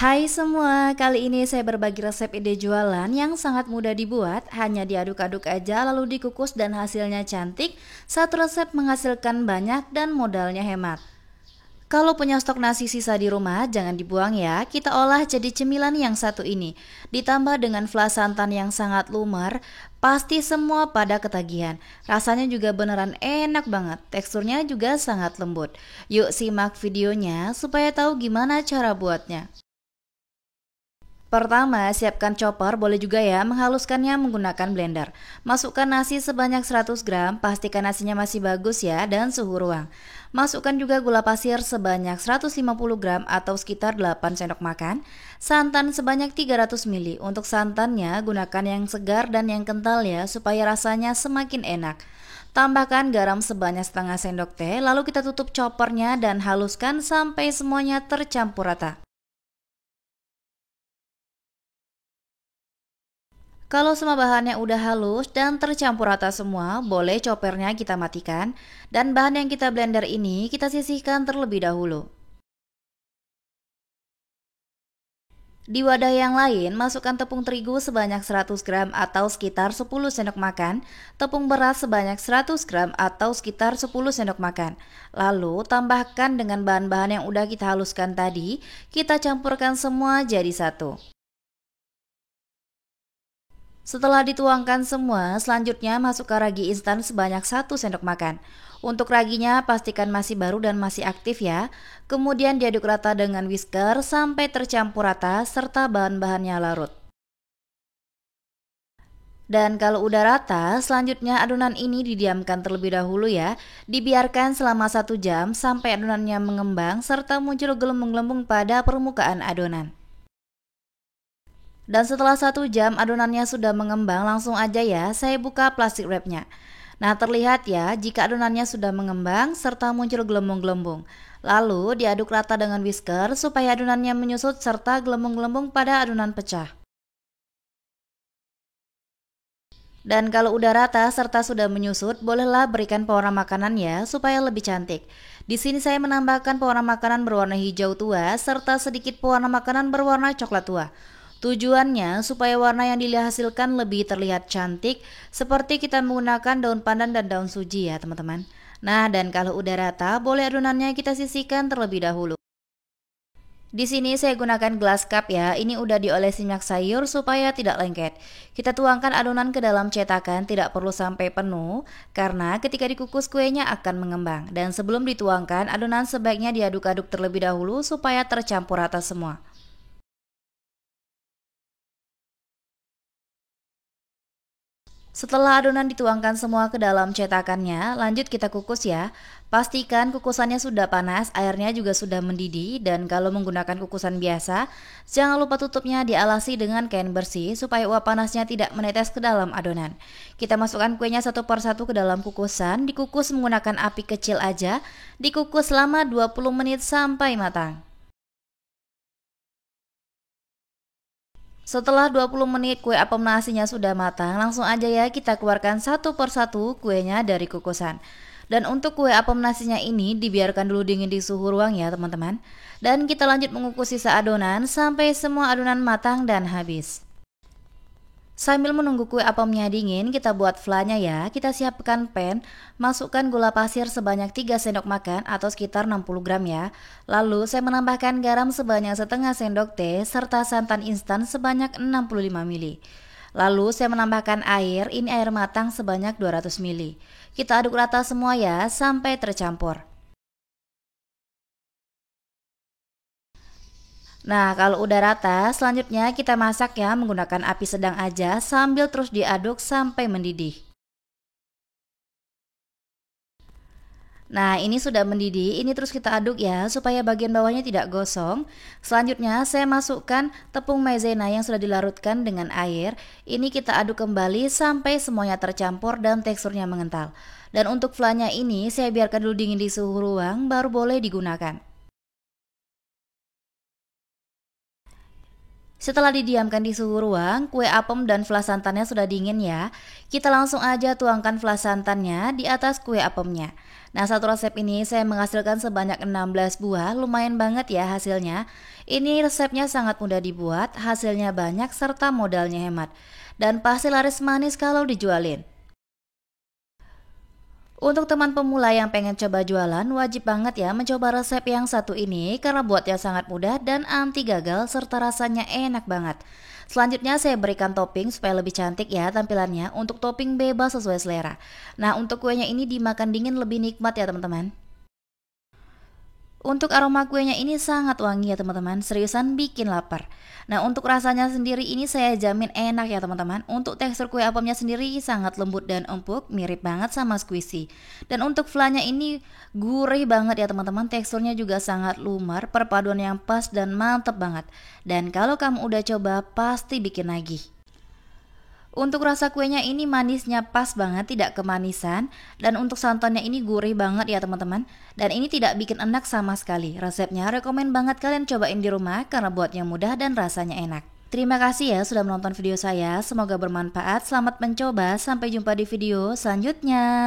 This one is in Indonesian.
Hai semua, kali ini saya berbagi resep ide jualan yang sangat mudah dibuat, hanya diaduk-aduk aja lalu dikukus dan hasilnya cantik. Satu resep menghasilkan banyak dan modalnya hemat. Kalau punya stok nasi sisa di rumah, jangan dibuang ya. Kita olah jadi cemilan yang satu ini. Ditambah dengan fla santan yang sangat lumer, pasti semua pada ketagihan. Rasanya juga beneran enak banget. Teksturnya juga sangat lembut. Yuk simak videonya supaya tahu gimana cara buatnya. Pertama, siapkan chopper, boleh juga ya menghaluskannya menggunakan blender. Masukkan nasi sebanyak 100 gram, pastikan nasinya masih bagus ya dan suhu ruang. Masukkan juga gula pasir sebanyak 150 gram atau sekitar 8 sendok makan. Santan sebanyak 300 ml. Untuk santannya gunakan yang segar dan yang kental ya supaya rasanya semakin enak. Tambahkan garam sebanyak setengah sendok teh, lalu kita tutup choppernya dan haluskan sampai semuanya tercampur rata. Kalau semua bahannya udah halus dan tercampur rata semua, boleh choppernya kita matikan. Dan bahan yang kita blender ini kita sisihkan terlebih dahulu. Di wadah yang lain, masukkan tepung terigu sebanyak 100 gram atau sekitar 10 sendok makan, tepung beras sebanyak 100 gram atau sekitar 10 sendok makan. Lalu, tambahkan dengan bahan-bahan yang udah kita haluskan tadi, kita campurkan semua jadi satu. Setelah dituangkan semua, selanjutnya masukkan ragi instan sebanyak 1 sendok makan. Untuk raginya pastikan masih baru dan masih aktif ya. Kemudian diaduk rata dengan whisker sampai tercampur rata serta bahan-bahannya larut. Dan kalau udah rata, selanjutnya adonan ini didiamkan terlebih dahulu ya. Dibiarkan selama 1 jam sampai adonannya mengembang serta muncul gelembung-gelembung pada permukaan adonan. Dan setelah 1 jam adonannya sudah mengembang, langsung aja ya saya buka plastik wrapnya. Nah terlihat ya jika adonannya sudah mengembang serta muncul gelembung-gelembung. Lalu diaduk rata dengan whisker supaya adonannya menyusut serta gelembung-gelembung pada adonan pecah. Dan kalau udah rata serta sudah menyusut, bolehlah berikan pewarna makanan ya supaya lebih cantik. Di sini saya menambahkan pewarna makanan berwarna hijau tua serta sedikit pewarna makanan berwarna coklat tua. Tujuannya supaya warna yang dihasilkan lebih terlihat cantik, seperti kita menggunakan daun pandan dan daun suji ya teman-teman. Nah, dan kalau udah rata, boleh adonannya kita sisihkan terlebih dahulu. Di sini saya gunakan gelas cup ya. Ini udah diolesi minyak sayur supaya tidak lengket. Kita tuangkan adonan ke dalam cetakan, tidak perlu sampai penuh karena ketika dikukus kuenya akan mengembang. Dan sebelum dituangkan, adonan sebaiknya diaduk-aduk terlebih dahulu supaya tercampur rata semua. Setelah adonan dituangkan semua ke dalam cetakannya, lanjut kita kukus ya. Pastikan kukusannya sudah panas, airnya juga sudah mendidih, dan kalau menggunakan kukusan biasa, jangan lupa tutupnya dialasi dengan kain bersih supaya uap panasnya tidak menetes ke dalam adonan. Kita masukkan kuenya satu persatu ke dalam kukusan, dikukus menggunakan api kecil aja, dikukus selama 20 menit sampai matang. Setelah 20 menit kue apem nasinya sudah matang, langsung aja ya kita keluarkan satu persatu kuenya dari kukusan. Dan untuk kue apem nasinya ini dibiarkan dulu dingin di suhu ruang ya teman-teman. Dan kita lanjut mengukus sisa adonan sampai semua adonan matang dan habis. Sambil menunggu kue apemnya dingin, kita buat flanya ya. Kita siapkan pan, masukkan gula pasir sebanyak 3 sendok makan atau sekitar 60 gram ya. Lalu saya menambahkan garam sebanyak setengah sendok teh serta santan instan sebanyak 65 ml. Lalu saya menambahkan air, ini air matang sebanyak 200 ml. Kita aduk rata semua ya sampai tercampur. Nah, kalau udah rata, selanjutnya kita masak ya menggunakan api sedang aja sambil terus diaduk sampai mendidih. Nah, ini sudah mendidih, ini terus kita aduk ya supaya bagian bawahnya tidak gosong. Selanjutnya saya masukkan tepung maizena yang sudah dilarutkan dengan air. Ini kita aduk kembali sampai semuanya tercampur dan teksturnya mengental. Dan untuk flanya ini saya biarkan dulu dingin di suhu ruang baru boleh digunakan. Setelah didiamkan di suhu ruang, kue apem dan fla santannya sudah dingin ya. Kita langsung aja tuangkan fla santannya di atas kue apemnya. Nah, satu resep ini saya menghasilkan sebanyak 16 buah, lumayan banget ya hasilnya. Ini resepnya sangat mudah dibuat, hasilnya banyak serta modalnya hemat. Dan pasti laris manis kalau dijualin. Untuk teman pemula yang pengen coba jualan, wajib banget ya mencoba resep yang satu ini karena buatnya sangat mudah dan anti gagal serta rasanya enak banget. Selanjutnya saya berikan topping supaya lebih cantik ya tampilannya. Untuk topping bebas sesuai selera. Nah, untuk kuenya ini dimakan dingin lebih nikmat ya teman-teman. Untuk aroma kuenya ini sangat wangi ya teman-teman, seriusan bikin lapar. Nah, untuk rasanya sendiri ini saya jamin enak ya teman-teman. Untuk tekstur kue apamnya sendiri sangat lembut dan empuk, mirip banget sama squishy. Dan untuk flanya ini gurih banget ya teman-teman, teksturnya juga sangat lumer, perpaduan yang pas dan mantep banget. Dan kalau kamu udah coba pasti bikin lagi. Untuk rasa kuenya ini manisnya pas banget, tidak kemanisan. Dan untuk santannya ini gurih banget ya teman-teman. Dan ini tidak bikin enak sama sekali. Resepnya rekomen banget kalian cobain di rumah karena buatnya mudah dan rasanya enak. Terima kasih ya sudah menonton video saya, semoga bermanfaat. Selamat mencoba, sampai jumpa di video selanjutnya.